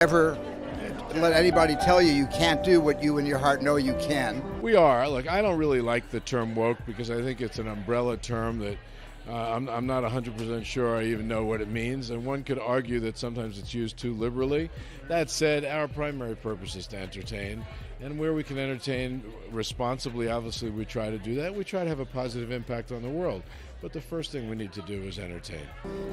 Never let anybody tell you you can't do what you in your heart know you can. We are. Look, I don't really like the term woke because I think it's an umbrella term that I'm not 100% sure I even know what it means, and one could argue that sometimes it's used too liberally. That said, our primary purpose is to entertain, and where we can entertain responsibly, obviously we try to do that. We try to have a positive impact on the world, but the first thing we need to do is entertain.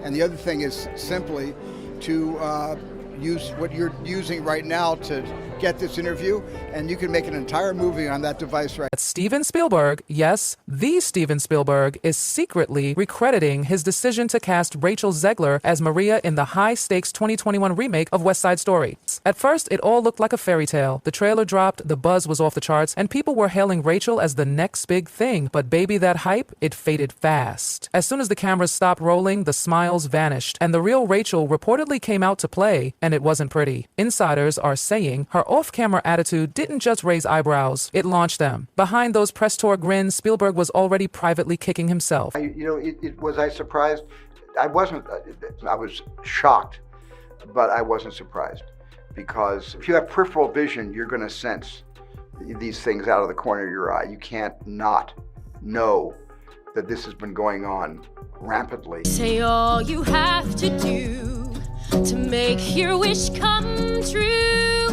And the other thing is simply to use what you're using right now to get this interview, and you can make an entire movie on that device right. Steven Spielberg, yes, the Steven Spielberg, is secretly recrediting his decision to cast Rachel Zegler as Maria in the high-stakes 2021 remake of West Side Story. At first, it all looked like a fairy tale. The trailer dropped, the buzz was off the charts, and people were hailing Rachel as the next big thing. But baby, that hype, it faded fast. As soon as the cameras stopped rolling, the smiles vanished, and the real Rachel reportedly came out to play, and it wasn't pretty. Insiders are saying her off-camera attitude didn't just raise eyebrows, it launched them. Behind those press tour grins, Spielberg was already privately kicking himself. Was I surprised? I wasn't. I was shocked, but I wasn't surprised. Because if you have peripheral vision, you're going to sense these things out of the corner of your eye. You can't not know that this has been going on rampantly. Say all you have to do to make your wish come true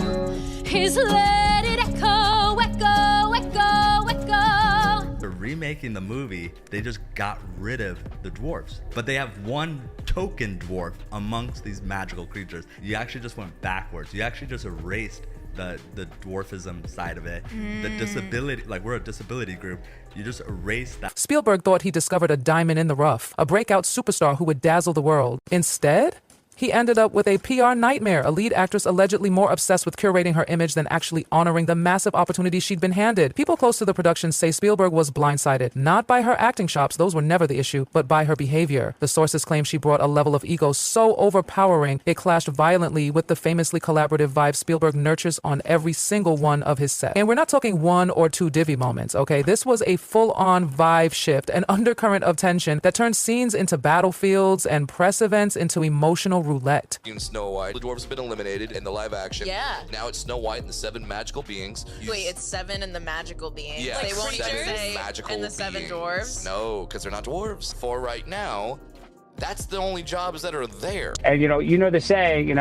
is let it echo, echo, echo, echo. For remaking the movie, they just got rid of the dwarfs. But they have one token dwarf amongst these magical creatures. You actually just went backwards. You actually just erased the dwarfism side of it. The disability, like we're a disability group, you just erase that. Spielberg thought he discovered a diamond in the rough, a breakout superstar who would dazzle the world. Instead, he ended up with a PR nightmare, a lead actress allegedly more obsessed with curating her image than actually honoring the massive opportunities she'd been handed. People close to the production say Spielberg was blindsided, not by her acting chops, those were never the issue, but by her behavior. The sources claim she brought a level of ego so overpowering, it clashed violently with the famously collaborative vibe Spielberg nurtures on every single one of his sets. And we're not talking one or two divvy moments, okay? This was a full-on vibe shift, an undercurrent of tension that turned scenes into battlefields and press events into emotional roulette. Snow White. The dwarves have been eliminated in the live action. Yeah. Now it's Snow White and the 7 magical beings. Wait, it's 7 and the magical beings. Yeah, They won't even 7 say magical and the 7 beings. dwarves. No, because they're not dwarves. For right now, that's the only jobs that are there. And you know the saying,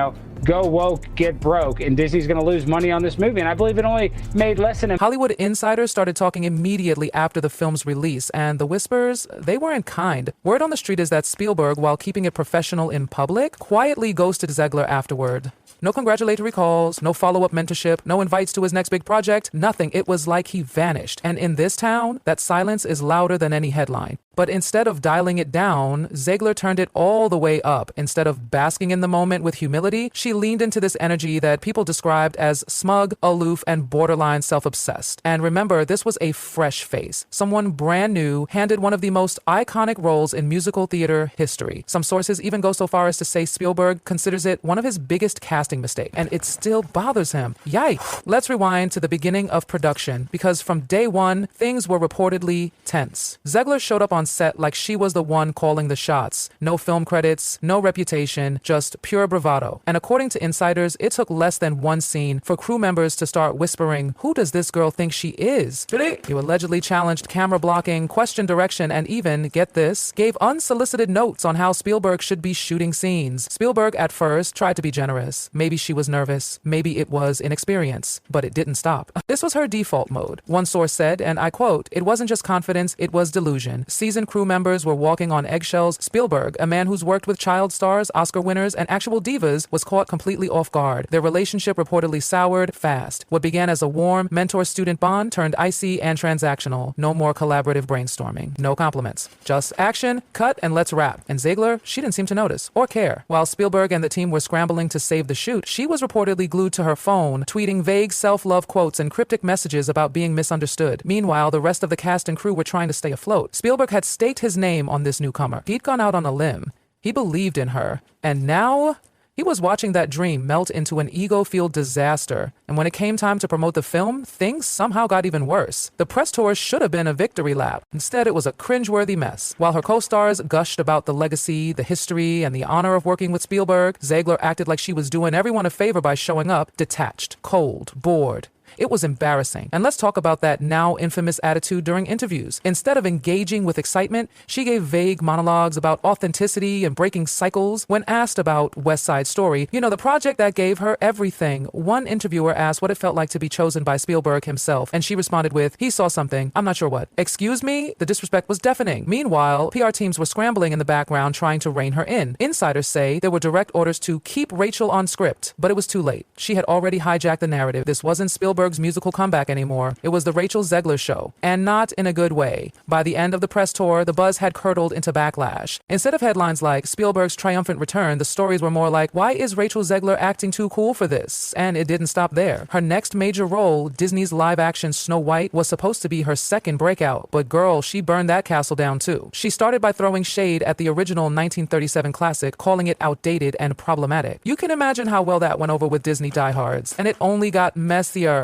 go woke, get broke, and Disney's going to lose money on this movie. And I believe it only made less than Hollywood insiders started talking immediately after the film's release, and the whispers, they weren't kind. Word on the street is that Spielberg, while keeping it professional in public, quietly ghosted Zegler afterward. No congratulatory calls, no follow-up mentorship, no invites to his next big project, nothing. It was like he vanished. And in this town, that silence is louder than any headline. But instead of dialing it down, Zegler turned it all the way up. Instead of basking in the moment with humility, she leaned into this energy that people described as smug, aloof, and borderline self-obsessed. And remember, this was a fresh face. Someone brand new, handed one of the most iconic roles in musical theater history. Some sources even go so far as to say Spielberg considers it one of his biggest casting mistakes, and it still bothers him. Yikes. Let's rewind to the beginning of production, because from day one, things were reportedly tense. Zegler showed up on set like she was the one calling the shots. No film credits, no reputation, just pure bravado. And according to insiders, it took less than one scene for crew members to start whispering, "Who does this girl think she is?" You allegedly challenged camera blocking, questioned direction, and even, get this, gave unsolicited notes on how Spielberg should be shooting scenes. Spielberg at first tried to be generous. Maybe she was nervous. Maybe it was inexperience. But it didn't stop. This was her default mode. One source said, and I quote, "It wasn't just confidence, it was delusion. Seasoned crew members were walking on eggshells. Spielberg, a man who's worked with child stars, Oscar winners, and actual divas, was caught completely off guard. Their relationship reportedly soured fast. What began as a warm mentor-student bond turned icy and transactional. No more collaborative brainstorming. No compliments. Just action, cut, and let's wrap." And Zegler, she didn't seem to notice or care. While Spielberg and the team were scrambling to save the shoot, she was reportedly glued to her phone, tweeting vague self-love quotes and cryptic messages about being misunderstood. Meanwhile, the rest of the cast and crew were trying to stay afloat. Spielberg had staked his name on this newcomer. He'd gone out on a limb. He believed in her. And now He was watching that dream melt into an ego-fueled disaster, and when it came time to promote the film, things somehow got even worse. The press tour should have been a victory lap. Instead, it was a cringeworthy mess. While her co-stars gushed about the legacy, the history, and the honor of working with Spielberg, Zegler acted like she was doing everyone a favor by showing up detached, cold, bored. It was embarrassing. And let's talk about that now infamous attitude during interviews. Instead of engaging with excitement, she gave vague monologues about authenticity and breaking cycles. When asked about West Side Story, the project that gave her everything, one interviewer asked what it felt like to be chosen by Spielberg himself, and she responded with, "He saw something, I'm not sure what." Excuse me? The disrespect was deafening. Meanwhile, PR teams were scrambling in the background trying to rein her in. Insiders say there were direct orders to keep Rachel on script, but it was too late. She had already hijacked the narrative. This wasn't Spielberg's musical comeback anymore. It was the Rachel Zegler show, and not in a good way. By the end of the press tour, the buzz had curdled into backlash. Instead of headlines like Spielberg's triumphant return, the stories were more like, why is Rachel Zegler acting too cool for this? And it didn't stop there. Her next major role, Disney's live-action Snow White, was supposed to be her second breakout, but girl, she burned that castle down too. She started by throwing shade at the original 1937 classic, calling it outdated and problematic. You can imagine how well that went over with Disney diehards, and it only got messier.